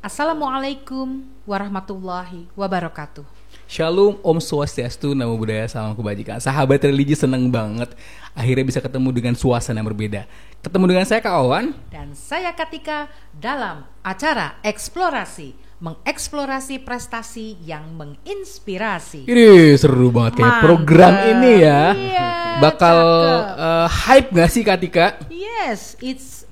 Assalamualaikum warahmatullahi wabarakatuh. Shalom, Om Swastiastu, Namo Buddhaya, Salam Kebajikan. Sahabat religi seneng banget akhirnya bisa ketemu dengan suasana yang berbeda. Ketemu dengan saya Kak Awan dan saya Katika dalam acara Eksplorasi, mengeksplorasi prestasi yang menginspirasi. Ini seru banget kayak program ini ya. Iya, bakal hype gak sih Katika? Yes, it's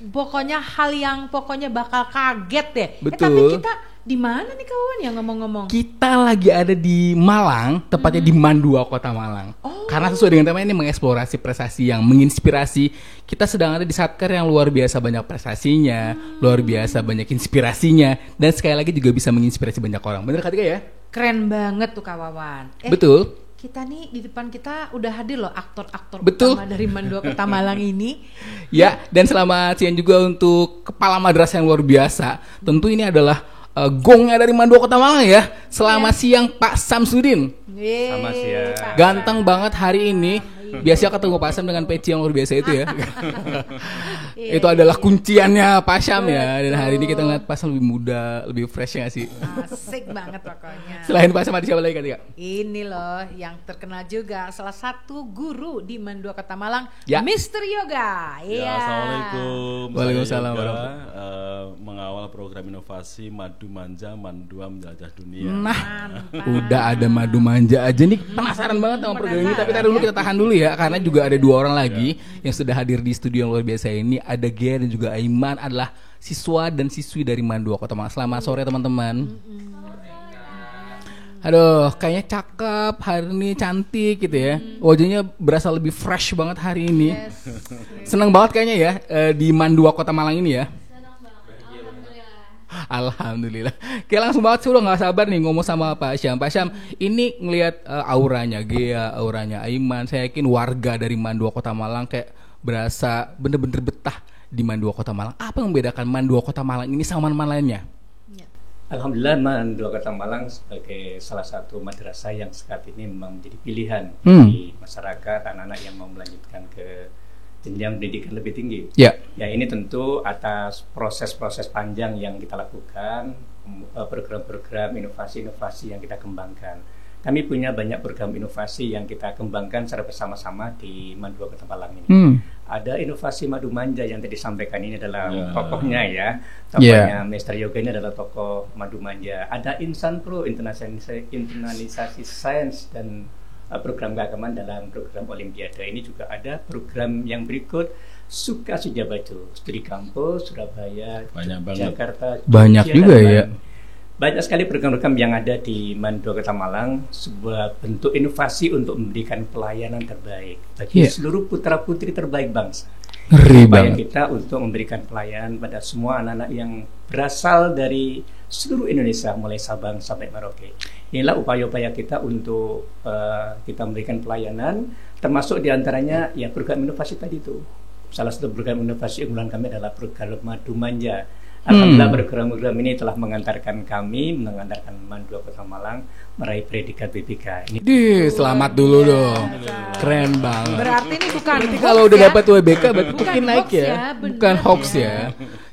pokoknya hal yang pokoknya bakal kaget deh. Betul. Tapi kita di mana nih kawan yang ngomong-ngomong? Kita lagi ada di Malang, tepatnya di Mandua, Kota Malang. Karena sesuai dengan tema ini mengeksplorasi prestasi yang menginspirasi. Kita sedang ada di Satker yang luar biasa banyak prestasinya, luar biasa banyak inspirasinya, dan sekali lagi juga bisa menginspirasi banyak orang. Bener Katika ya? Keren banget tuh kawan. Betul. Kita nih di depan kita udah hadir loh aktor-aktor Betul. utama dari Mandua Kota Malang ini. Ya, dan selamat siang juga untuk Kepala Madrasah yang luar biasa. Tentu ini adalah gongnya dari Mandua Kota Malang ya. Selamat siang Pak Samsudin. Selamat siang. Ganteng banget hari ini. Biasa ketemu Pak Sam dengan peci yang luar biasa itu ya. Itu adalah kunciannya Pak Sam ya. Dan hari ini kita ngeliat Pak Sam lebih muda, lebih fresh ya gak sih? Asik banget pokoknya. Selain Pak Sam ada siapa lagi Kak? Ini loh yang terkenal juga salah satu guru di Mandua Kota Malang, Ya. Mr. Yoga. Ya, Assalamualaikum. Waalaikumsalam Saya Yoga, mengawal program inovasi Madu Manja Mandua Menjajah Dunia. Nah, udah ada madu manja aja nih. Penasaran banget sama program ini. Tapi tadi dulu kita tahan dulu ya, karena juga ada dua orang lagi yang sudah hadir di studio yang luar biasa ini. Ada Gia dan juga Aiman, adalah siswa dan siswi dari Mandua Kota Malang. Selamat sore teman-teman. Aduh, kayaknya cakep hari ini, cantik gitu ya. Wajahnya berasa lebih fresh banget hari ini. Seneng banget kayaknya ya di Mandua Kota Malang ini ya. Alhamdulillah. Oke, langsung banget sih, udah gak sabar nih ngomong sama Pak Syam. Pak Syam, ini ngelihat auranya Gea, auranya Aiman, saya yakin warga dari Mandua Kota Malang kayak berasa bener-bener betah di Mandua Kota Malang. Apa yang membedakan Mandua Kota Malang ini sama teman lainnya? Alhamdulillah Mandua Kota Malang sebagai salah satu madrasah yang saat ini memang menjadi pilihan di masyarakat, anak-anak yang mau melanjutkan ke jenjang pendidikan lebih tinggi. Ya. Ya, ini tentu atas proses-proses panjang yang kita lakukan, program-program inovasi-inovasi yang kita kembangkan. Kami punya banyak program inovasi yang kita kembangkan secara bersama-sama di Mandua Kota Malang ini. Ada inovasi Madu Manja yang tadi disampaikan, ini adalah tokohnya ya. Tokohnya Mr. Yoga ini adalah tokoh Madu Manja. Ada Insan Pro, internalisasi sains dan program keagamaan dalam program Olimpiade. Ini juga ada program yang berikut, Suka Sujabaju, studi kampus Surabaya, Jakarta, banyak juga ya. Banyak sekali program-program yang ada di Mandua Kota Malang, sebuah bentuk inovasi untuk memberikan pelayanan terbaik bagi seluruh putra-putri terbaik bangsa. Upaya kita untuk memberikan pelayanan pada semua anak-anak yang berasal dari seluruh Indonesia, mulai Sabang sampai Merauke. Inilah upaya-upaya kita untuk kita memberikan pelayanan, termasuk diantaranya ya program inovasi tadi itu. Salah satu program inovasi unggulan kami adalah program Madu Manja. Alhamdulillah program-program ini telah mengantarkan Mandua Kota Malang meraih predikat BPK. Selamat dulu dong. Keren banget. Berarti ini bukan kalau udah dapat WBK berarti tukin naik hoax ya. Bukan hoax ya.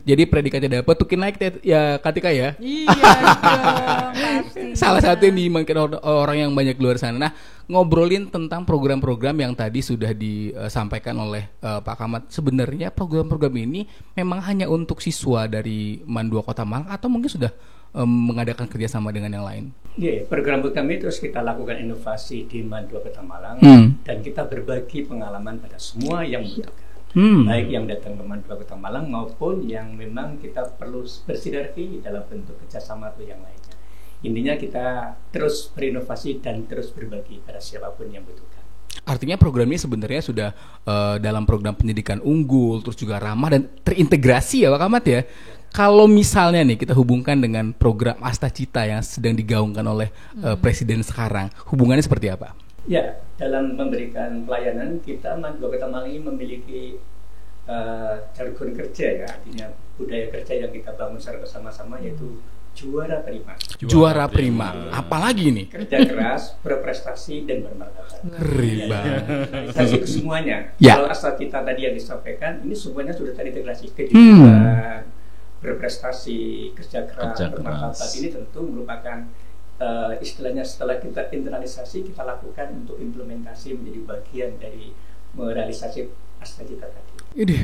Jadi predikatnya dapat, tukin naik ya Katika ya. Iya dong, pasti. Salah satu yang dimainkan orang yang banyak di luar sana. Nah, ngobrolin tentang program-program yang tadi sudah disampaikan oleh Pak Kamat. Sebenarnya program-program ini memang hanya untuk siswa dari Mandua Kota Malang atau mungkin sudah mengadakan kerjasama dengan yang lain? Iya, program-program itu terus kita lakukan inovasi di Mandua Kota Malang dan kita berbagi pengalaman pada semua yang membutuhkan. Baik yang datang ke Mandua Kota Malang maupun yang memang kita perlu bersinergi dalam bentuk kerjasama atau yang lainnya. Intinya kita terus berinovasi dan terus berbagi pada siapapun yang butuhkan. Artinya program ini sebenarnya sudah dalam program pendidikan unggul, terus juga ramah dan terintegrasi ya Pak Kamat ya. Kalau misalnya nih kita hubungkan dengan program Asta Cita yang sedang digaungkan oleh Presiden sekarang, hubungannya seperti apa? Ya, dalam memberikan pelayanan kita Mandua Kota Malang ini memiliki jargon kerja ya, artinya budaya kerja yang kita bangun secara bersama-sama yaitu juara prima. Juara prima. Apalagi nih? Kerja keras, berprestasi dan bermartabat. Keren banget. Itu semuanya. Ya. Kalau asal kita tadi yang disampaikan, ini semuanya sudah terintegrasi kejujuran, berprestasi, kerja keras, bermartabat ini tentu merupakan istilahnya setelah kita internalisasi, kita lakukan untuk implementasi menjadi bagian dari merealisasi cita-cita tadi. Ini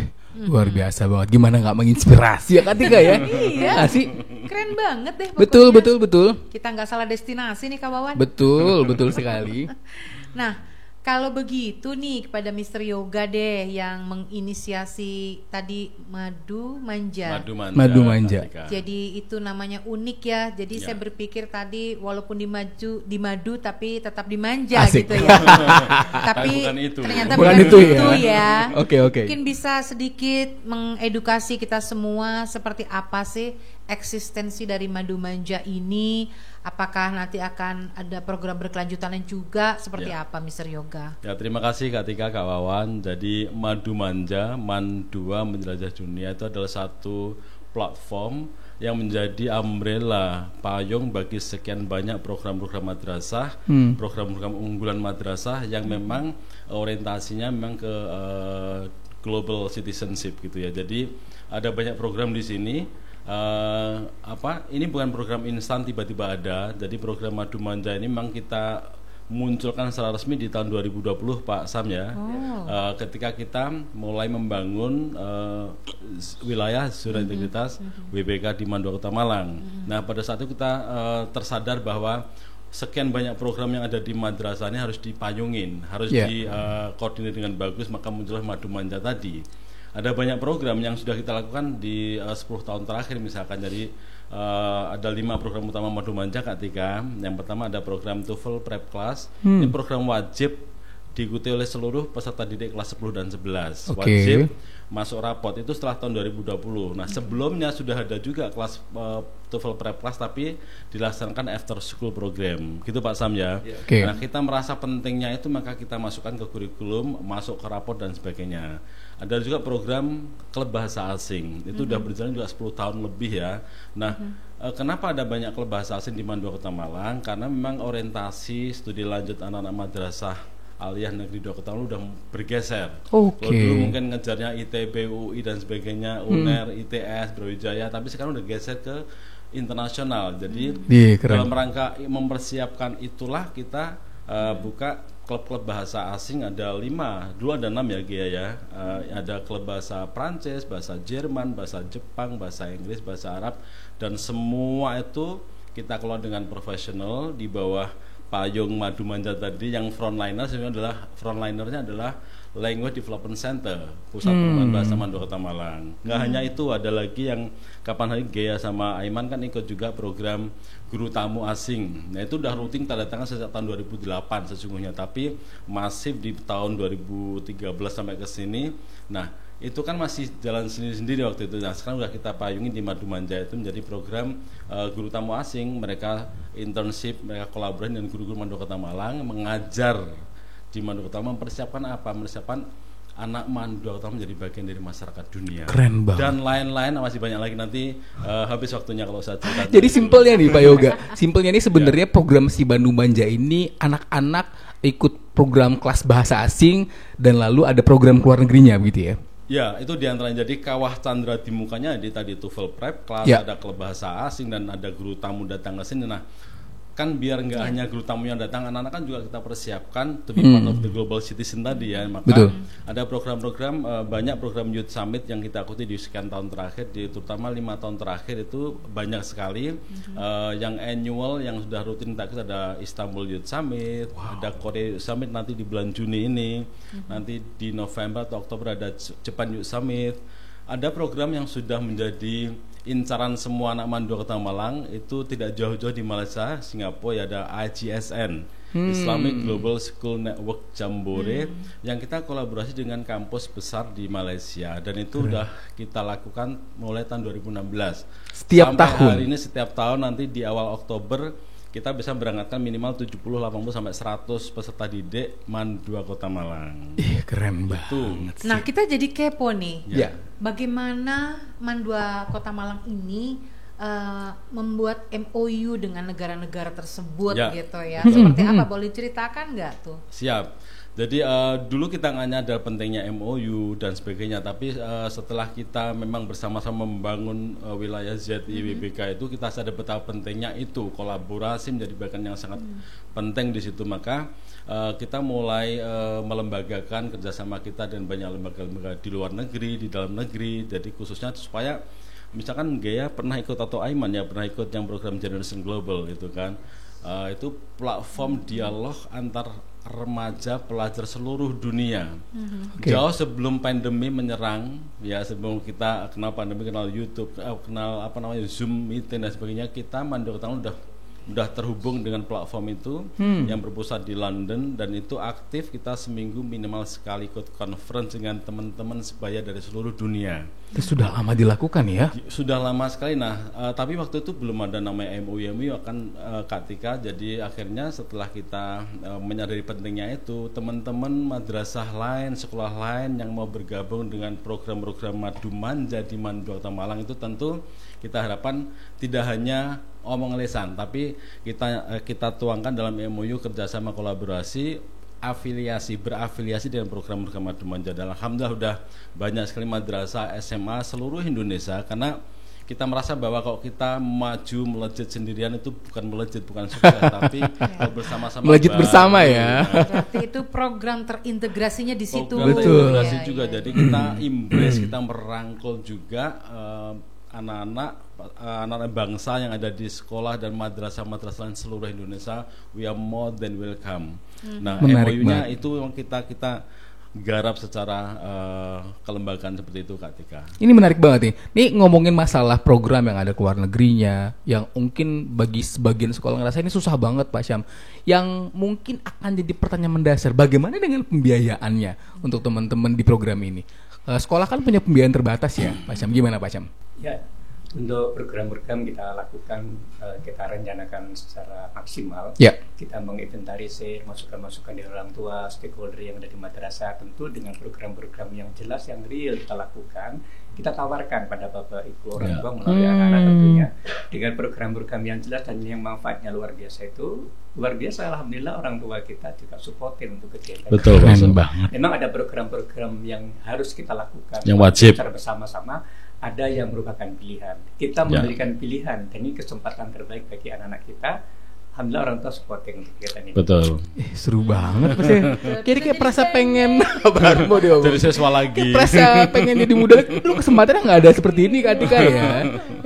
luar biasa banget. Gimana nggak menginspirasi ya Katika ya? Iya. Nggak sih? Keren banget deh Betul, pokoknya. betul. Kita nggak salah destinasi nih Kak Wawan. Betul sekali. Nah, kalau begitu nih kepada Mr. Yoga deh yang menginisiasi tadi Madu Manja. Madu Manja. Katika. Jadi itu namanya unik ya. Jadi Ya. saya berpikir tadi walaupun di madu tapi tetap dimanja Asik. gitu ya. Tapi bukan itu. ternyata Bukan bukan itu itu ya. ya. Oke. Mungkin bisa sedikit mengedukasi kita semua seperti apa sih eksistensi dari Madu Manja ini. Apakah nanti akan ada program berkelanjutannya juga seperti Ya. apa Mr. Yoga? Ya, terima kasih Katika, Kak Wawan. Jadi Madu Manja, Man2 Menjelajah Dunia itu adalah satu platform yang menjadi umbrella payung bagi sekian banyak program-program madrasah, program-program unggulan madrasah yang memang orientasinya memang ke global citizenship gitu ya. Jadi ada banyak program di sini. Ini bukan program instan tiba-tiba ada. Jadi program Madu Manja ini memang kita munculkan secara resmi di tahun 2020 Pak Sam ya. Ketika kita mulai membangun wilayah zona integritas WBK di Mandua Kota Malang. Nah, pada saat itu kita tersadar bahwa sekian banyak program yang ada di madrasah ini harus dipayungin, harus dikoordinir dengan bagus, maka muncullah Madu Manja tadi. Ada banyak program yang sudah kita lakukan di 10 tahun terakhir misalkan. Jadi ada 5 program utama Madu Manja Katika. Yang pertama ada program TOEFL Prep Class. Ini program wajib diikuti oleh seluruh peserta didik kelas 10 dan 11. Wajib masuk rapot itu setelah tahun 2020. Nah, sebelumnya sudah ada juga kelas TOEFL Prep Class tapi dilaksanakan after school program. Gitu Pak Sam ya. Nah, kita merasa pentingnya itu maka kita masukkan ke kurikulum, masuk ke rapot dan sebagainya. Ada juga program klub bahasa asing. Itu udah berjalan juga 10 tahun lebih ya. Nah, kenapa ada banyak klub bahasa asing di Mandua Kota Malang? Karena memang orientasi studi lanjut anak-anak madrasah Aliyah Negeri 2 Kota Malang udah bergeser. Kalau dulu mungkin ngejarnya ITB, UI dan sebagainya, UNER, ITS, Brawijaya, tapi sekarang udah geser ke internasional. Jadi dalam rangka mempersiapkan itulah kita buka klub-klub bahasa asing ada 5, dulu ada 6 ya Gia ya. Ada klub bahasa Prancis, bahasa Jerman, bahasa Jepang, bahasa Inggris, bahasa Arab, dan semua itu kita kelola dengan profesional di bawah payung Madu Manja tadi. Yang frontlinernya adalah Language Development Center, Pusat Pengembangan Bahasa Mandua Kota Malang. Nggak hanya itu, ada lagi yang kapan hari Gea sama Aiman kan ikut juga program guru tamu asing. Nah, itu udah rutin tanda tangan sejak tahun 2008 sesungguhnya, tapi masif di tahun 2013 sampai ke sini. Nah, itu kan masih jalan sendiri-sendiri waktu itu. Nah, sekarang udah kita payungin di Madu Manja itu menjadi program guru tamu asing. Mereka internship, mereka kolaborasi dengan guru-guru Mandua Kota Malang, mengajar di Mandua Kota Malang, mempersiapkan anak Mandua Kota menjadi bagian dari masyarakat dunia. Keren banget. Dan lain-lain masih banyak lagi, nanti habis waktunya kalau saya cerita. Jadi simpelnya nih Pak Yoga, simpelnya nih sebenarnya program si Madu Manja ini anak-anak ikut program kelas bahasa asing dan lalu ada program keluar negerinya begitu ya. Ya, itu diantaranya. Jadi kawah Chandra di mukanya di tadi TOEFL Prep Class, ada klub bahasa asing dan ada guru tamu datang ke sini. Nah, kan biar nggak hanya guru tamu yang datang, anak-anak kan juga kita persiapkan to be part of the global citizen tadi ya. Maka ada program-program, banyak program Youth Summit yang kita ikuti di sekian tahun terakhir, terutama 5 tahun terakhir itu banyak sekali. Yang annual yang sudah rutin kita ikut ada Istanbul Youth Summit, ada Korea Youth Summit nanti di bulan Juni ini, nanti di November atau Oktober ada Japan Youth Summit. Ada program yang sudah menjadi incaran semua anak Mandua Kota Malang, itu tidak jauh-jauh di Malaysia, Singapura ya, ada IGSN, Islamic Global School Network Jambore, yang kita kolaborasi dengan kampus besar di Malaysia, dan itu udah kita lakukan mulai tahun 2016 sampai hari ini. Setiap tahun nanti di awal Oktober kita bisa berangkatkan minimal 70, 80 sampai 100 peserta didik Mandua Kota Malang. Keren banget. Nah, kita jadi kepo nih. Ya. Bagaimana Mandua Kota Malang ini membuat MOU dengan negara-negara tersebut gitu ya. Seperti apa, boleh ceritakan nggak tuh? Siap. Jadi dulu kita nggak nyadar pentingnya MOU dan sebagainya, tapi setelah kita memang bersama-sama membangun wilayah ZIWBK itu, kita sadar betapa pentingnya itu kolaborasi menjadi bagian yang sangat penting di situ. Maka kita mulai melembagakan kerjasama kita dengan banyak lembaga-lembaga di luar negeri, di dalam negeri. Jadi khususnya supaya misalkan Gea pernah ikut atau Aiman ya pernah ikut yang program Generation Global gitu kan. Itu platform dialog antar remaja pelajar seluruh dunia. Jauh sebelum pandemi menyerang, ya sebelum kita kenal pandemi, kenal YouTube, kenal Zoom meeting dan sebagainya, kita Mandor Kota udah terhubung dengan platform itu yang berpusat di London, dan itu aktif. Kita seminggu minimal sekali ikut conference dengan teman-teman sebaya dari seluruh dunia. Itu sudah lama dilakukan ya? Sudah lama sekali. Nah, tapi waktu itu belum ada namanya MOU akan Kak Tika. Jadi akhirnya setelah kita menyadari pentingnya itu, teman-teman madrasah lain, sekolah lain yang mau bergabung dengan program-program Madu Manja di Mandor Kota Malang itu tentu kita harapkan tidak hanya omong lesan, tapi kita tuangkan dalam MOU kerjasama kolaborasi, berafiliasi dengan program-program Madu Manja. Dan alhamdulillah udah banyak sekali madrasah SMA seluruh Indonesia, karena kita merasa bahwa kalau kita maju melejit sendirian itu bukan melejit, bukan sukses, tapi kalau bersama-sama melejit bersama ya. Berarti itu program terintegrasinya di situ. Terintegrasi Ya, juga. ya. Jadi kita embrace, kita merangkul juga anak-anak bangsa yang ada di sekolah dan madrasah-madrasah lain seluruh Indonesia. We are more than welcome. Nah, MOU-nya itu yang kita garap secara kelembagaan seperti itu, Kak Tika. Ini menarik banget nih. Nih ngomongin masalah program yang ada ke luar negerinya, yang mungkin bagi sebagian sekolah ngerasa ini susah banget Pak Syam. Yang mungkin akan jadi pertanyaan mendasar, bagaimana dengan pembiayaannya untuk teman-teman di program ini? Sekolah kan punya pembiayaan terbatas ya, Pak Syam. Gimana Pak Syam? Ya, untuk program-program kita lakukan, kita rencanakan secara maksimal. Ya. Kita menginventarisir masukan-masukan dari orang tua, stakeholder yang ada di madrasah, tentu dengan program-program yang jelas, yang real kita lakukan. Kita tawarkan pada Bapak Ibu orang tua melalui anak-anak tentunya, dengan program-program yang jelas dan yang manfaatnya luar biasa itu. Luar biasa, alhamdulillah orang tua kita juga supportin untuk kegiatan. Betul banget. Memang ada program-program yang harus kita lakukan yang wajib secara bersama-sama, ada yang merupakan pilihan. Kita memberikan pilihan, dan ini kesempatan terbaik bagi anak-anak kita. Alhamdulillah orang tua supporting untuk kegiatan ini. betul. Seru banget Pak Syam. Jadi kayak perasa pengen baru mau diomong. Jadi siswa lagi. Kayak perasa pengen jadi muda. Dulu kesempatannya nggak ada seperti ini Kak Tika ya.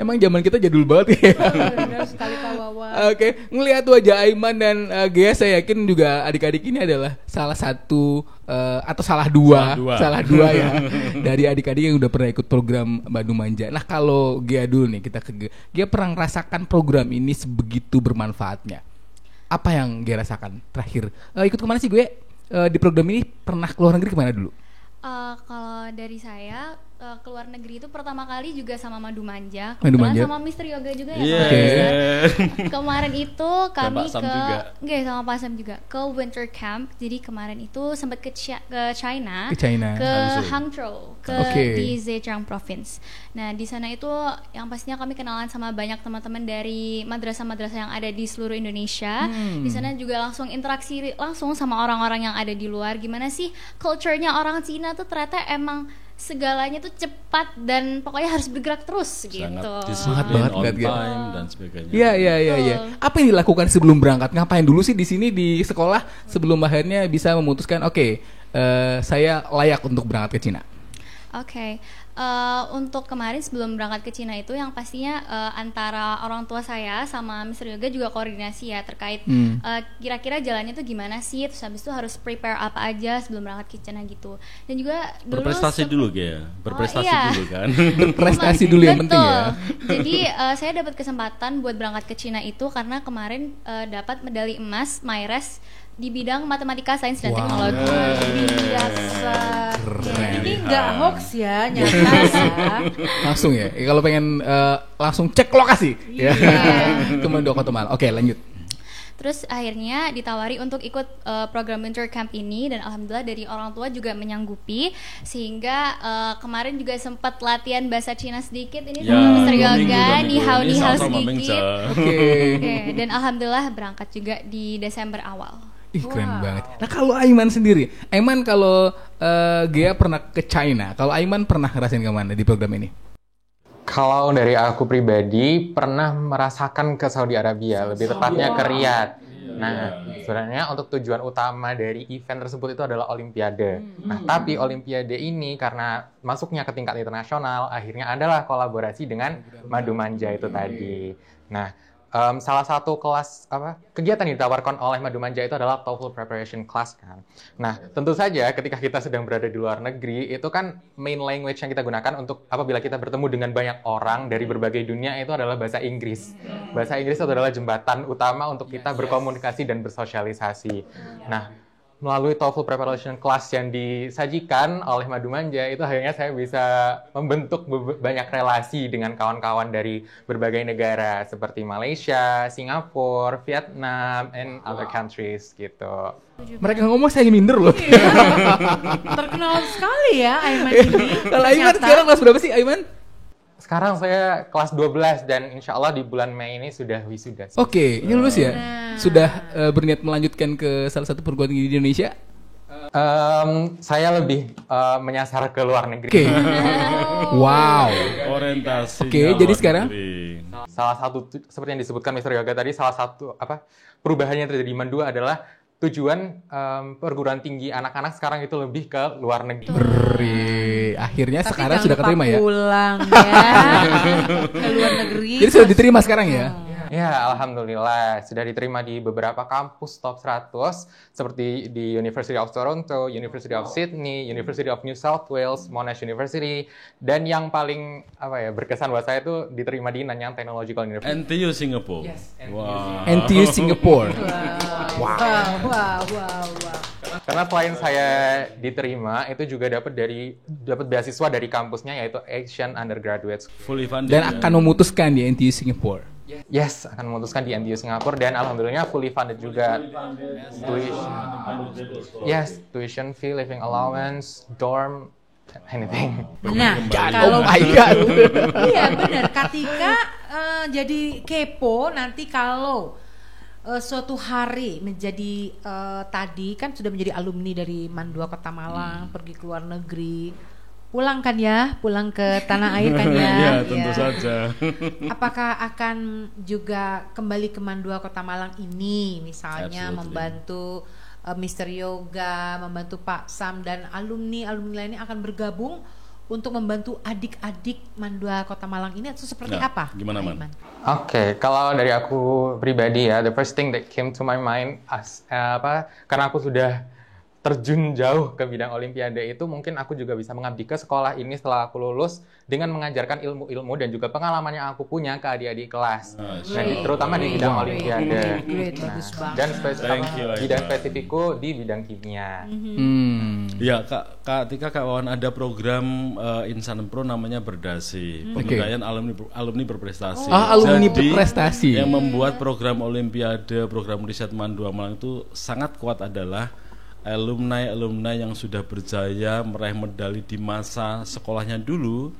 Emang zaman kita jadul banget ya. Benar sekali Pak Wawan. Oke, ngelihat wajah Aiman dan Gea, saya yakin juga adik-adik ini adalah salah satu atau salah dua ya dari adik-adik yang udah pernah ikut program Madu Manja. Nah, kalau Gea dulu nih, kita ke Gea pernah merasakan program ini sebegitu bermanfaatnya. Apa yang Gea rasakan terakhir? Ikut kemana sih gue? Di program ini pernah keluar negeri kemana dulu? Kalau dari saya ke luar negeri itu pertama kali juga sama Madu Manja, Madu Manja. sama Mr. Yoga juga ya. Yeah. Kemarin itu kami Pak Sam juga. sama Pak Sam juga ke winter camp. Jadi kemarin itu sempat ke China, ke Hangzhou, di Zhejiang Province. Nah di sana itu yang pastinya kami kenalan sama banyak teman-teman dari madrasah-madrasah yang ada di seluruh Indonesia. Di sana juga langsung interaksi langsung sama orang-orang yang ada di luar. Gimana sih culture-nya orang Cina tuh ternyata emang segalanya tuh cepat dan pokoknya harus bergerak terus gitu. Sangat banget on Gea. time dan sebagainya. Iya. Apa yang dilakukan sebelum berangkat? Ngapain dulu sih di sini di sekolah sebelum akhirnya bisa memutuskan saya layak untuk berangkat ke Cina? Untuk kemarin sebelum berangkat ke Cina itu yang pastinya antara orang tua saya sama Mr. Yoga juga koordinasi ya terkait kira-kira jalannya tuh gimana sih, terus habis itu harus prepare apa aja sebelum berangkat ke Cina gitu. Dan juga berprestasi dulu ya, dulu kan. Berprestasi dulu yang penting ya. Jadi saya dapat kesempatan buat berangkat ke Cina itu karena kemarin dapat medali emas MyRes di bidang matematika, sains dan teknologi. Dasar. Keren. Ini nggak hoax ya, nyata. Langsung ya. Kalau pengen langsung cek lokasi ya. Ke Mandor Kota Malang. Oke, lanjut. Terus akhirnya ditawari untuk ikut program winter camp ini, dan alhamdulillah dari orang tua juga menyanggupi, sehingga kemarin juga sempat latihan bahasa Cina sedikit ini sama Mr. Yoga, ni hao sedikit. Oke. Dan alhamdulillah berangkat juga di Desember awal. Ih, keren banget. Nah, kalau Aiman sendiri, Aiman kalau Gea pernah ke China, kalau Aiman pernah ngerasain kemana di program ini? Kalau dari aku pribadi pernah merasakan ke Saudi Arabia, lebih tepatnya ke Riyadh. Nah, sebenarnya untuk tujuan utama dari event tersebut itu adalah Olimpiade. Nah, tapi Olimpiade ini karena masuknya ke tingkat internasional, akhirnya adalah kolaborasi dengan Madu Manja itu tadi. Nah, salah satu kelas kegiatan yang ditawarkan oleh Madu Manja itu adalah TOEFL preparation class kan. Nah, tentu saja ketika kita sedang berada di luar negeri itu kan main language yang kita gunakan untuk apabila kita bertemu dengan banyak orang dari berbagai dunia itu adalah bahasa Inggris. Bahasa Inggris itu adalah jembatan utama untuk kita berkomunikasi dan bersosialisasi. Nah, melalui TOEFL preparation class yang disajikan oleh Madu Manja itu akhirnya saya bisa membentuk banyak relasi dengan kawan-kawan dari berbagai negara seperti Malaysia, Singapura, Vietnam, and other countries gitu. Mereka ngomong saya minder loh. Iya. Terkenal sekali ya Aiman ini. Kalau Aiman sekarang kelas berapa sih Aiman? Sekarang saya kelas 12 dan insya Allah di bulan Mei ini sudah wisuda. Oke, ini lulus ya? Sudah berniat melanjutkan ke salah satu perguruan tinggi di Indonesia? Saya lebih menyasar ke luar negeri. Oke. Wow. Orientasi. Oke, jadi sekarang? Salah satu, seperti yang disebutkan Mr. Yoga tadi, salah satu perubahan yang terjadi di MAN 2 adalah tujuan perguruan tinggi anak-anak sekarang itu lebih ke luar negeri. Akhirnya tapi sekarang sudah keterima ya? Pulang ya ke luar negeri. Jadi sudah diterima sekarang ya? Ya, alhamdulillah sudah diterima di beberapa kampus top 100 seperti di University of Toronto, University of Sydney, University of New South Wales, Monash University, dan yang paling berkesan buat saya itu diterima di Nanyang Technological University. NTU Singapore. Yes, NTU Singapore. Wow. Karena selain saya diterima, itu juga dapat beasiswa dari kampusnya yaitu Asian Undergraduate School. Fully funded. Dan akan memutuskan di NTU Singapore. Yes, akan memutuskan di NTU Singapura dan alhamdulillah fully funded juga. Tuition fee, living allowance, dorm, anything. Nah, oh my God. Iya benar. Katika jadi kepo nanti kalau suatu hari menjadi tadi kan sudah menjadi alumni dari MAN 2 Kota Malang, pergi ke luar negeri. Pulang kan ya, pulang ke tanah air kan ya. Iya, tentu saja. Apakah akan juga kembali ke MAN 2 Kota Malang ini misalnya membantu Mr. Yoga, membantu Pak Sam dan alumni lainnya akan bergabung untuk membantu adik-adik MAN 2 Kota Malang ini atau seperti apa? Gimana, Man? Oke, kalau dari aku pribadi ya, the first thing that came to my mind karena aku sudah terjun jauh ke bidang Olimpiade itu, mungkin aku juga bisa mengabdi ke sekolah ini setelah aku lulus dengan mengajarkan ilmu-ilmu dan juga pengalaman yang aku punya ke adik-adik kelas, terutama di bidang Olimpiade. Dan bidang spesifikku di bidang kimia. Ya, Kak Wawan ada program Insan Pro namanya Berdasi, pemberdayaan alumni berprestasi. Alumni berprestasi. Yang membuat program Olimpiade, program riset MAN 2 Malang itu sangat kuat adalah alumni yang sudah berjaya meraih medali di masa sekolahnya dulu.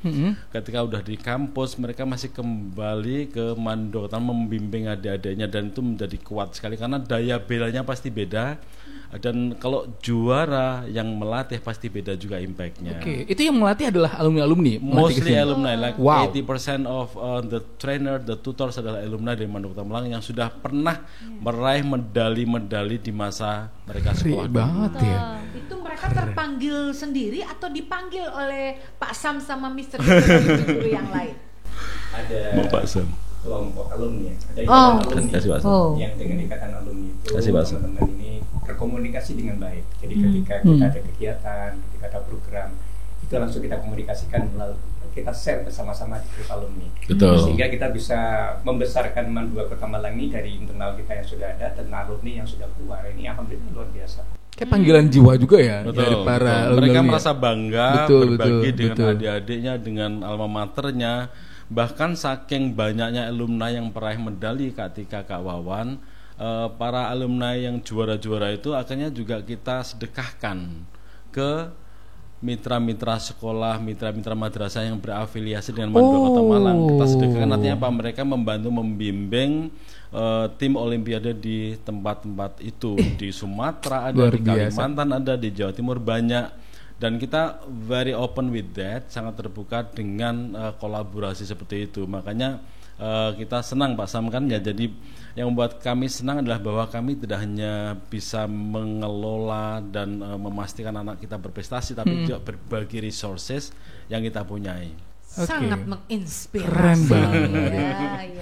Ketika udah di kampus mereka masih kembali ke MAN 2 membimbing adik-adiknya dan itu menjadi kuat sekali karena daya belanya pasti beda. Dan kalau juara yang melatih pasti beda juga impactnya. Oke, itu yang melatih adalah alumni. Mostly alumni, like 80% of the trainer, the tutors adalah alumni dari MAN 2 Kota Malang yang sudah pernah meraih medali-medali di masa mereka sekolah. Banget ya. Itu mereka terpanggil sendiri atau dipanggil oleh Pak Sam sama Mr. Guru yang lain? Ada Pak Sam. Kelompok alumni, ada alumni yang dengan ikatan alumni itu teman-teman ini berkomunikasi dengan baik. Jadi ketika kita ada kegiatan, ketika ada program, itu langsung kita komunikasikan melalui kita share bersama-sama di grup alumni. Betul. Sehingga kita bisa membesarkan MAN 2 Kota Malang ini dari internal kita yang sudah ada dan alumni yang sudah keluar. Ini alhamdulillah luar biasa. Kayak panggilan jiwa juga ya. Betul, dari para mereka merasa bangga berbagi dengan adik-adiknya, dengan alma maternya. Bahkan saking banyaknya alumni yang peraih medali ketika Kak Wawan, para alumni yang juara-juara itu akhirnya juga kita sedekahkan ke mitra-mitra sekolah, mitra-mitra madrasah yang berafiliasi dengan Mandu Kota Malang. Kita sedekahkan, artinya apa? Mereka membantu membimbing tim Olimpiade di tempat-tempat itu. Di Sumatera ada, di Kalimantan ada, di Jawa Timur banyak. Dan kita very open with that, sangat terbuka dengan kolaborasi seperti itu. Makanya kita senang Pak Sam kan ya. Jadi yang membuat kami senang adalah bahwa kami tidak hanya bisa mengelola dan memastikan anak kita berprestasi, tapi juga berbagi resources yang kita punyai. Sangat menginspirasi. Keren banget.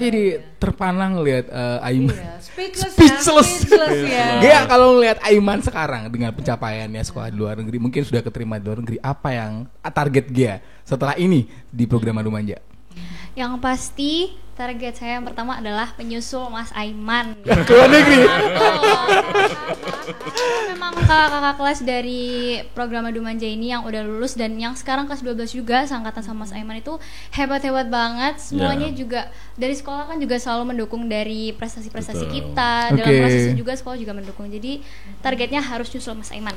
Jadi terpanang lihat Aiman. Speechless ya. Gea, kalau ngelihat Aiman sekarang dengan pencapaiannya sekolah di luar negeri, mungkin sudah keterima di luar negeri, apa yang target Gea setelah ini di program Mandu Manja? Yang pasti target saya yang pertama adalah menyusul Mas Aiman. Ke luar negeri. Memang kakak-kakak kelas dari program Mandu Manja ini yang udah lulus dan yang sekarang kelas 12 juga seangkatan sama Mas Aiman itu hebat-hebat banget. Semuanya juga dari sekolah kan juga selalu mendukung dari prestasi-prestasi kita. Dalam proses juga sekolah juga mendukung. Jadi targetnya harus nyusul Mas Aiman.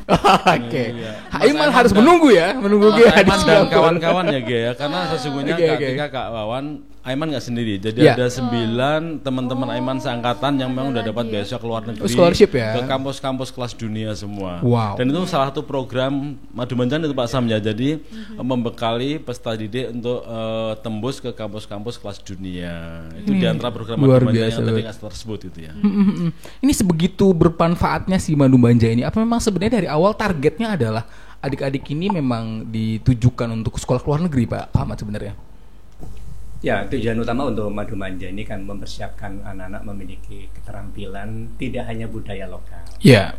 Aiman harus menunggu ya, menunggu Gea Aiman dan kawan-kawan ya Gea, karena sesungguhnya ketika Kak Wawan Aiman nggak sendiri, jadi ada 9 teman-teman Aiman seangkatan yang memang udah dapat beasiswa ke luar negeri, scholarship ya, ke kampus-kampus kelas dunia semua. Wow. Dan itu salah satu program Mandu Manja itu Pak Sam ya, jadi membekali peserta didik untuk tembus ke kampus-kampus kelas dunia. Itu diantara program Mandu Manja yang tadi tersebut itu ya. Ini sebegitu bermanfaatnya si Mandu Manja ini. Apa memang sebenarnya dari awal targetnya adalah adik-adik ini memang ditujukan untuk sekolah ke luar negeri Pak Ahmad sebenarnya? Ya, tujuan utama untuk Mandu Manja ini kan mempersiapkan anak-anak memiliki keterampilan tidak hanya budaya lokal,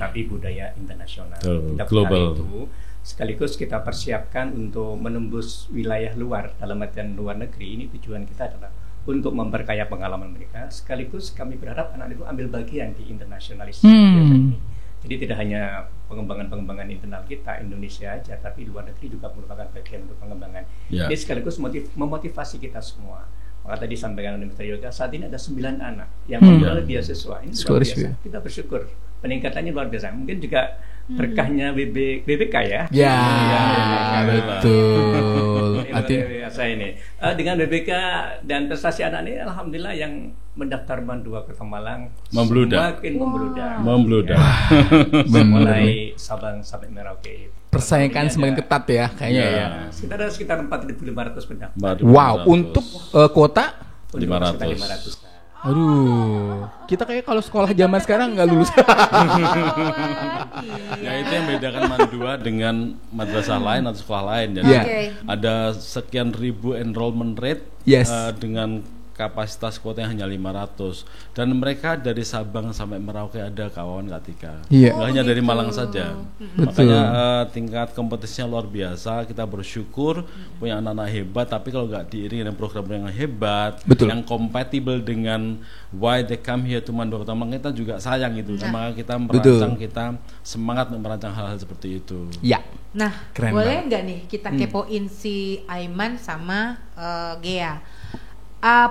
tapi budaya internasional. Global. Itu sekaligus kita persiapkan untuk menembus wilayah luar, dalam artian luar negeri. Ini tujuan kita adalah untuk memperkaya pengalaman mereka, sekaligus kami berharap anak itu ambil bagian di internasionalisasi ini. Jadi tidak hanya pengembangan internal kita Indonesia aja, tapi luar negeri juga merupakan bagian untuk pengembangan. Ini sekaligus memotivasi kita semua. Maka tadi sampaikan oleh Mr. Yoga, saat ini ada 9 anak yang memperoleh beasiswa. Ini luar biasa. Kita bersyukur peningkatannya luar biasa. Mungkin juga berkahnya BBK ya. Betul. Biasa ini. Dengan BBK dan prestasi anak ini, alhamdulillah yang mendaftar Mandu Kota Malang semakin membludak. Mulai Sabang sampai Merauke. Persaingan semakin ketat ya kayaknya ya. Sekitar 4.500 pendaftar. Wow, untuk kuota 500. Aduh, kita kayak kalau sekolah zaman sekarang nggak lulus. Ya itu yang bedakan Mandua dengan madrasah lain atau sekolah lain. Jadi ada sekian ribu enrollment rate dengan kapasitas kuotanya hanya 500, dan mereka dari Sabang sampai Merauke ada kawan Tika. Nggak hanya dari Malang saja. Makanya tingkat kompetisinya luar biasa. Kita bersyukur punya anak-anak hebat, tapi kalau nggak diiringi dengan program yang hebat, yang kompatibel dengan why they come here to Mandu Kota Malang, kita juga sayang itu. Maka kita merancang, kita semangat merancang hal-hal seperti itu. Nah, keren boleh nggak nih kita kepoin si Aiman sama Gea?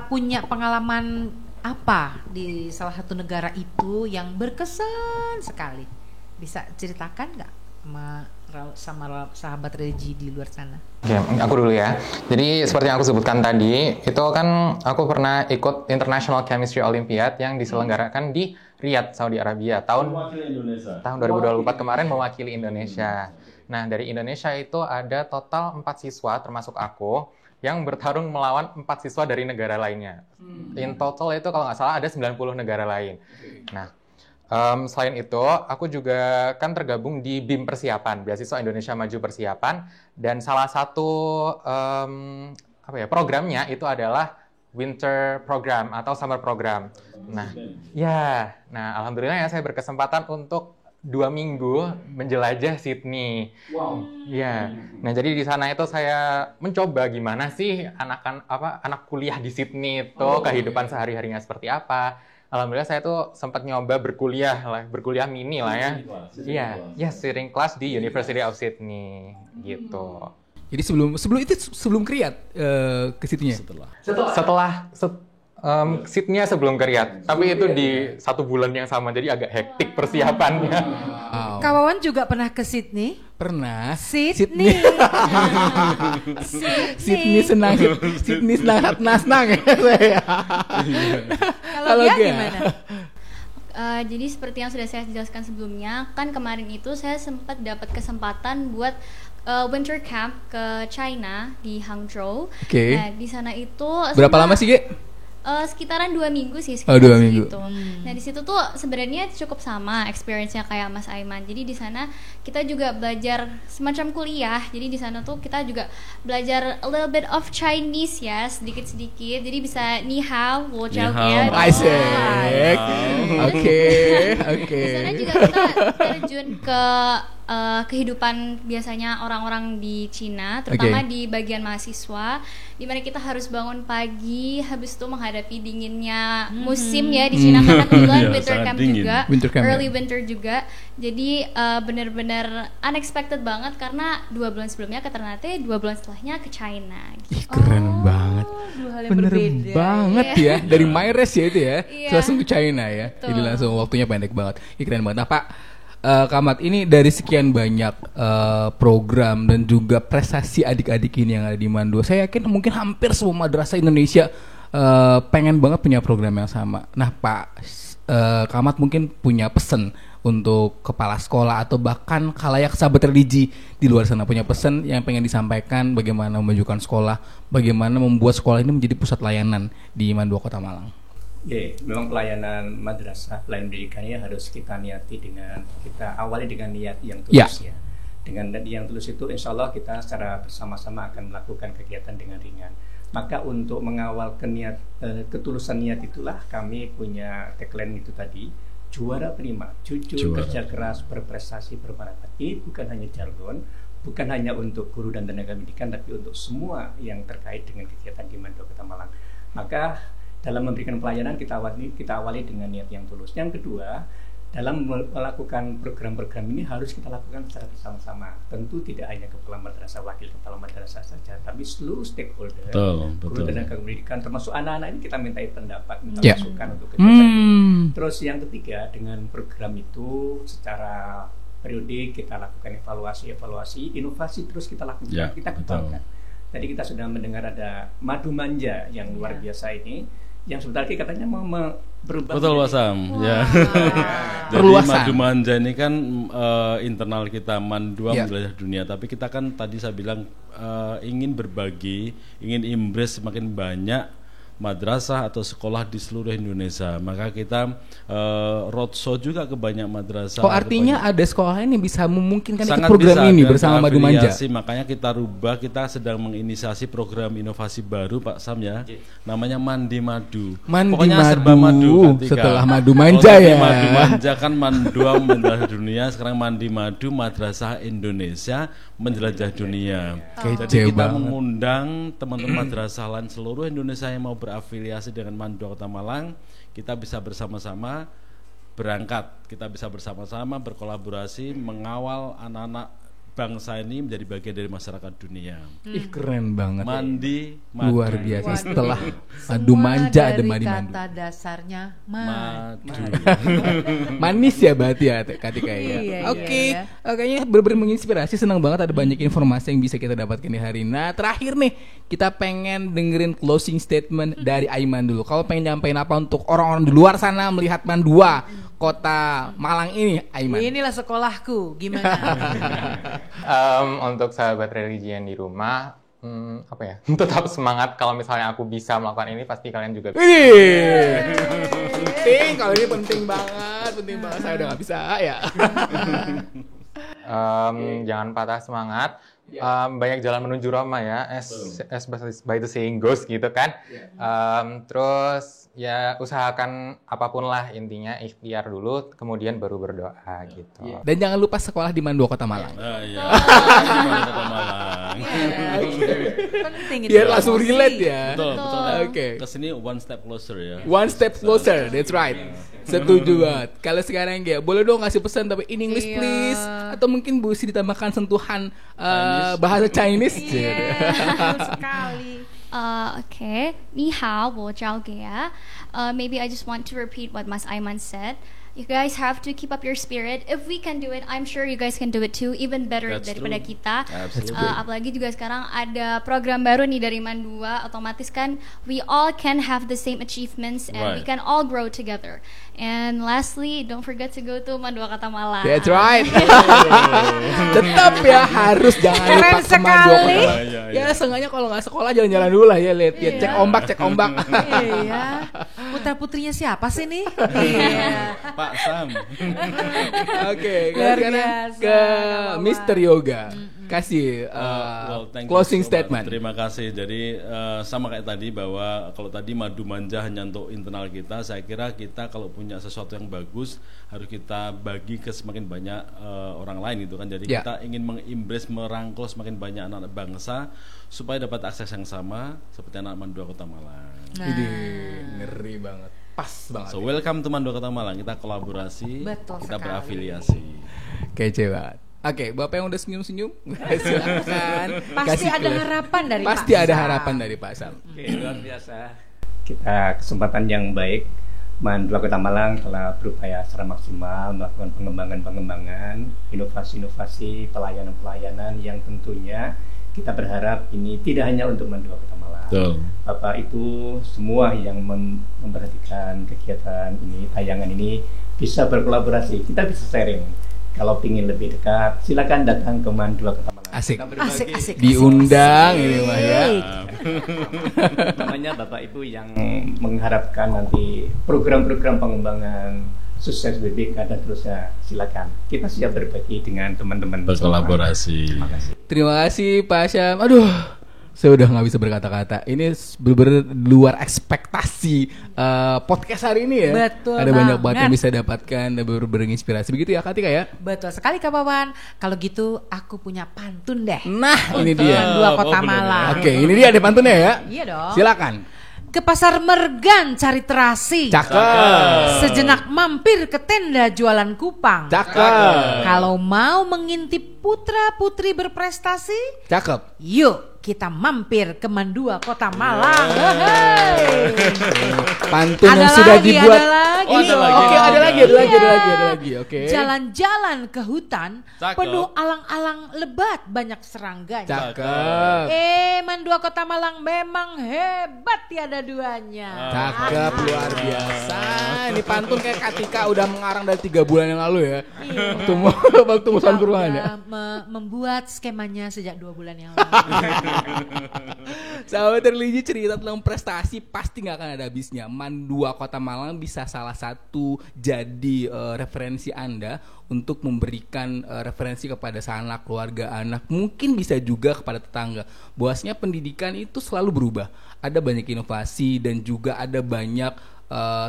Punya pengalaman apa di salah satu negara itu yang berkesan sekali? Bisa ceritakan nggak sama sahabat Regi di luar sana? Oke, aku dulu ya. Jadi seperti yang aku sebutkan tadi, itu kan aku pernah ikut International Chemistry Olympiad yang diselenggarakan di Riyadh, Saudi Arabia tahun 2024 kemarin, mewakili Indonesia. Nah, dari Indonesia itu ada total 4 siswa termasuk aku yang bertarung melawan 4 siswa dari negara lainnya. In total itu kalau nggak salah ada 90 negara lain. Nah, selain itu aku juga kan tergabung di BIM Persiapan, Beasiswa Indonesia Maju Persiapan, dan salah satu programnya itu adalah Winter Program atau Summer Program. Nah, alhamdulillah ya saya berkesempatan untuk 2 minggu menjelajah Sydney. Wow. Nah jadi di sana itu saya mencoba gimana sih anak kuliah di Sydney itu kehidupan sehari-harinya seperti apa. Alhamdulillah saya tuh sempat nyoba berkuliah mini lah ya. Sharing class di University of Sydney gitu. Jadi sebelum Riyadh ke Sydney. Setelah Sydney sebelum ke Riyadh, tapi itu di 1 bulan yang sama, jadi agak hektik persiapannya. Wow. Kak Wawan juga pernah ke Sydney? Pernah. Sydney senang senang ya saya. Kalau dia gimana? Jadi seperti yang sudah saya jelaskan sebelumnya, kan kemarin itu saya sempat dapat kesempatan buat winter camp ke China di Hangzhou. Okay. Nah di sana itu berapa lama sih, Ge? Sekitaran 2 minggu sih. 2 minggu. Nah di situ tuh sebenarnya cukup sama experience-nya kayak Mas Aiman. Jadi di sana kita juga belajar semacam kuliah. Jadi di sana tuh kita juga belajar a little bit of Chinese ya, sedikit-sedikit. Jadi bisa ni hao, wo jiao ge. Asik. Oke. Di sana juga kita terjun ke kehidupan biasanya orang-orang di Cina, terutama di bagian mahasiswa, di mana kita harus bangun pagi, habis itu menghadapi dinginnya musim ya di Cina karena kebetulan winter camp juga, early winter juga. Jadi benar-benar unexpected banget karena 2 bulan sebelumnya ke Ternate, 2 bulan setelahnya ke China. Ih, keren banget. Bener banget ya. Dari Myres ya itu ya, langsung ke China ya. Betul. Jadi langsung waktunya pendek banget. Ih, keren banget. Nah, Pak Kamat, ini dari sekian banyak program dan juga prestasi adik-adik ini yang ada di Mandua, saya yakin mungkin hampir semua madrasah Indonesia pengen banget punya program yang sama. Nah Pak Kamat mungkin punya pesan untuk kepala sekolah atau bahkan khalayak sahabat religi di luar sana, punya pesan yang pengen disampaikan bagaimana memajukan sekolah, bagaimana membuat sekolah ini menjadi pusat layanan di Mandua Kota Malang. Memang pelayanan madrasah, pelayanan pendidikannya harus kita awali dengan niat yang tulus ya. Dengan niat yang tulus itu insya Allah kita secara bersama-sama akan melakukan kegiatan dengan ringan. Maka untuk mengawal ketulusan niat itulah kami punya tagline itu tadi, juara prima, jujur, kerja keras, berprestasi, bermartabat. Ini bukan hanya jargon, bukan hanya untuk guru dan tenaga pendidikan, tapi untuk semua yang terkait dengan kegiatan di Mandua Kota Malang. Maka dalam memberikan pelayanan kita awali dengan niat yang tulus. Yang kedua, dalam melakukan program-program ini harus kita lakukan secara bersama-sama. Tentu tidak hanya kepala madrasah, wakil kepala madrasah saja, tapi seluruh stakeholder, guru tenaga pendidikan, termasuk anak-anak ini kita mintai pendapat, minta masukan untuk kegiatan ini. Terus yang ketiga, dengan program itu secara periode kita lakukan evaluasi, inovasi terus kita lakukan, kita kembangkan. Tadi kita sudah mendengar ada madu manja yang luar biasa ini, yang sebentar lagi katanya mau berubah. Betul Pak Sam. Ya. Jadi madu manja ini kan internal kita Mandua menjelajah dunia, tapi kita kan tadi saya bilang ingin berbagi, ingin embrace semakin banyak madrasah atau sekolah di seluruh Indonesia. Maka kita roadshow juga ke banyak madrasah. Oh, artinya ada sekolah ini bisa memungkinkan ikut program ini bersama Madu Manja. Makanya kita rubah, kita sedang menginisiasi program inovasi baru Pak Sam ya. Namanya Mandi Madu. Pokoknya serba madu. Setelah Madu Manja ya. Madu Manja kan Mandua menjelajah dunia, sekarang Mandi Madu Madrasah Indonesia menjelajah dunia. Jadi kita mengundang teman-teman madrasah lain seluruh Indonesia yang mau berafiliasi dengan Mandua Kota Malang, kita bisa bersama-sama berangkat, kita bisa bersama-sama berkolaborasi mengawal anak-anak bangsa ini menjadi bagian dari masyarakat dunia. Ih, keren banget. Mandi luar biasa. Setelah Madu Manja ada Mandi Madu. Kata dasarnya madu. Manis ya berarti ya Katika ya. Oke, kayaknya benar-benar menginspirasi, senang banget ada banyak informasi yang bisa kita dapatkan di hari ini. Nah, terakhir nih, kita pengen dengerin closing statement dari Aiman dulu. Kalau pengen nyampein apa untuk orang-orang di luar sana melihat Mandua Kota Malang ini, Aiman? Inilah sekolahku, gimana? Untuk sahabat religi yang di rumah, tetap semangat. Kalau misalnya aku bisa melakukan ini, pasti kalian juga bisa. Penting, kalau ini penting banget. Saya udah nggak bisa ya. Jangan patah semangat. Banyak jalan menuju Roma ya, as by the saying goes gitu kan. Terus ya usahakan apapun lah, intinya ikhtiar dulu, kemudian baru berdoa gitu. Dan jangan lupa sekolah di Mandua Kota Malang. Kota Malang. Penting itu. Biar langsung relate ya. Betul. Oke. Kesini one step closer ya. One step closer, that's right. Setuju banget. Kalau sekarang ya boleh dong ngasih pesan tapi in English please, atau mungkin bisa ditambahkan sentuhan bahasa Chinese. Sekali. Okay. Ni hao, wo jiao ge ya. Maybe I just want to repeat what Mas Aiman said. you guys have to keep up your spirit. If we can do it, I'm sure you guys can do it too, even better daripada kita. Apalagi juga sekarang ada program baru nih dari MAN 2, otomatis kan we all can have the same achievements and we can all grow together. And lastly, don't forget to go to MAN 2 Kota Malang. That's right. Tetap ya, harus jangan lupa ke MAN 2 Kota Malang. Ya seenggaknya kalau nggak sekolah jalan-jalan dulu lah ya, lihat ya, cek ombak. Iya. Putra putrinya siapa sih nih? Pak Sam. Oke, sekarang ke Mr. Yoga. Kasih closing statement. Terima kasih. Jadi sama kayak tadi bahwa kalau tadi madu manja hanya untuk internal kita, saya kira kita kalau punya sesuatu yang bagus harus kita bagi ke semakin banyak orang lain gitu kan. Jadi kita ingin mengimbres, merangkul semakin banyak anak-anak bangsa supaya dapat akses yang sama seperti anak MAN 2 Kota Malang. Ini ngeri banget. Pas banget. So welcome to MAN 2 Kota Malang. Kita kolaborasi, betul kita sekali. Berafiliasi. Kece banget. Oke, Bapak yang udah senyum-senyum, silakan. Pasti ada harapan dari Pak Sam. Pasti ada harapan dari Pak Sam. Oke, luar biasa. Kita kesempatan yang baik. MAN 2 Kota Malang telah berupaya secara maksimal melakukan pengembangan, inovasi-inovasi, pelayanan-pelayanan yang tentunya kita berharap ini tidak hanya untuk MAN 2 Kota Malang. Bapak Ibu semua yang memperhatikan kegiatan ini, tayangan ini bisa berkolaborasi, kita bisa sharing. Kalau ingin lebih dekat, silakan datang ke MAN 2 Kota Malang. Asik. Asik. Diundang ini mah ya. Namanya Bapak Ibu yang mengharapkan nanti program-program pengembangan sukses BBK dan terusnya, silakan. Kita siap berbagi dengan teman-teman. Berkolaborasi. Terima kasih Pak Syam. Aduh, saya udah nggak bisa berkata-kata. Ini benar-benar luar ekspektasi podcast hari ini ya. Betul. Ada banyak banget yang bisa dapatkan dan berinspirasi. Begitu ya Kak Tika ya? Betul sekali Kak Wawan. Kalau gitu aku punya pantun deh. Nah, ini dia. MAN 2 Kota Malang. Oke, ini dia ada pantunnya ya. Iya dong. Silakan. Ke pasar Mergan cari terasi. Cakep. Sejenak mampir ke tenda jualan kupang. Cakep. Kalau mau mengintip putra putri berprestasi, Cakep. yuk kita mampir ke MAN 2 Kota Malang. Pantun Ada yang sudah lagi, dibuat. ada lagi. Oke, ada lagi. Oke. Jalan-jalan ke hutan, Cakep. penuh alang-alang lebat, banyak serangganya. Cakep. MAN 2 Kota Malang memang hebat tiada duanya. Cakep, luar biasa. Ini pantun kayak Katika udah mengarang dari 3 bulan yang lalu ya. Waktu musuhan perumahan ya. Membuat skemanya sejak 2 bulan yang lalu. Sahabat Religi, cerita tentang prestasi pasti gak akan ada habisnya. MAN 2 Kota Malang bisa salah satu jadi referensi Anda untuk memberikan referensi kepada sanak, keluarga, anak. Mungkin bisa juga kepada tetangga. Bahwasanya pendidikan itu selalu berubah. Ada banyak inovasi dan juga ada banyak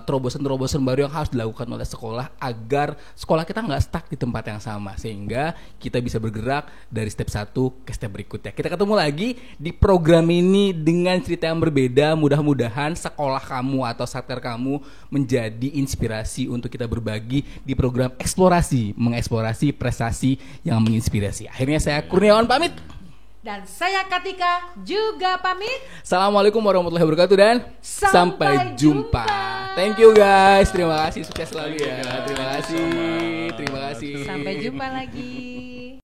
terobosan-terobosan baru yang harus dilakukan oleh sekolah agar sekolah kita nggak stuck di tempat yang sama, sehingga kita bisa bergerak dari step 1 ke step berikutnya. Kita ketemu lagi di program ini dengan cerita yang berbeda. Mudah-mudahan sekolah kamu atau satker kamu menjadi inspirasi untuk kita berbagi di program eksplorasi, mengeksplorasi prestasi yang menginspirasi. Akhirnya saya Kurniawan pamit. Dan saya Katika juga pamit. Assalamualaikum warahmatullahi wabarakatuh dan sampai jumpa. Thank you guys. Terima kasih, sukses selalu ya. Terima kasih. Sampai jumpa lagi.